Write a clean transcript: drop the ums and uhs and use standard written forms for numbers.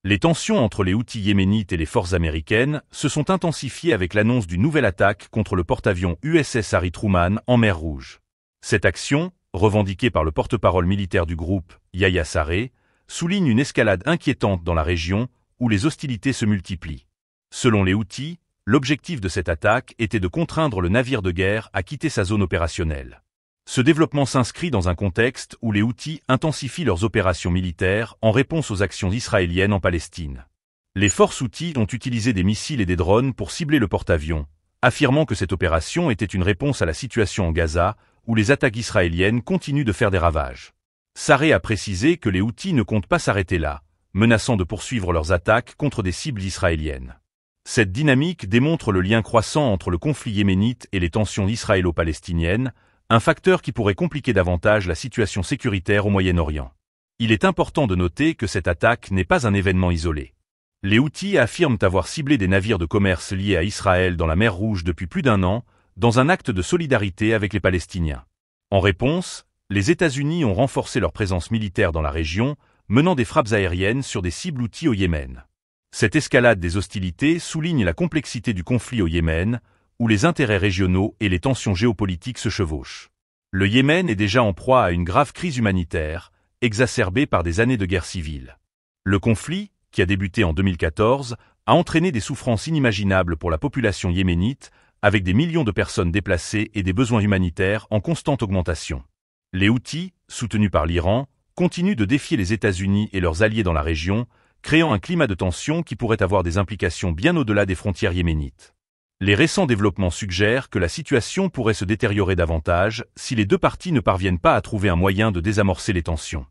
Les tensions entre les Houthis yéménites et les forces américaines se sont intensifiées avec l'annonce d'une nouvelle attaque contre le porte-avions USS Harry Truman en mer Rouge. Cette action, revendiquée par le porte-parole militaire du groupe, Yahya Sarré, souligne une escalade inquiétante dans la région où les hostilités se multiplient. Selon les Houthis, l'objectif de cette attaque était de contraindre le navire de guerre à quitter sa zone opérationnelle. Ce développement s'inscrit dans un contexte où les Houthis intensifient leurs opérations militaires en réponse aux actions israéliennes en Palestine. Les forces Houthis ont utilisé des missiles et des drones pour cibler le porte-avions, affirmant que cette opération était une réponse à la situation en Gaza, où les attaques israéliennes continuent de faire des ravages. Sarré a précisé que les Houthis ne comptent pas s'arrêter là, menaçant de poursuivre leurs attaques contre des cibles israéliennes. Cette dynamique démontre le lien croissant entre le conflit yéménite et les tensions israélo-palestiniennes, un facteur qui pourrait compliquer davantage la situation sécuritaire au Moyen-Orient. Il est important de noter que cette attaque n'est pas un événement isolé. Les Houthis affirment avoir ciblé des navires de commerce liés à Israël dans la mer Rouge depuis plus d'un an, dans un acte de solidarité avec les Palestiniens. En réponse, les États-Unis ont renforcé leur présence militaire dans la région, menant des frappes aériennes sur des cibles Houthis au Yémen. Cette escalade des hostilités souligne la complexité du conflit au Yémen, où les intérêts régionaux et les tensions géopolitiques se chevauchent. Le Yémen est déjà en proie à une grave crise humanitaire, exacerbée par des années de guerre civile. Le conflit, qui a débuté en 2014, a entraîné des souffrances inimaginables pour la population yéménite, avec des millions de personnes déplacées et des besoins humanitaires en constante augmentation. Les Houthis, soutenus par l'Iran, continuent de défier les États-Unis et leurs alliés dans la région, créant un climat de tension qui pourrait avoir des implications bien au-delà des frontières yéménites. Les récents développements suggèrent que la situation pourrait se détériorer davantage si les deux parties ne parviennent pas à trouver un moyen de désamorcer les tensions.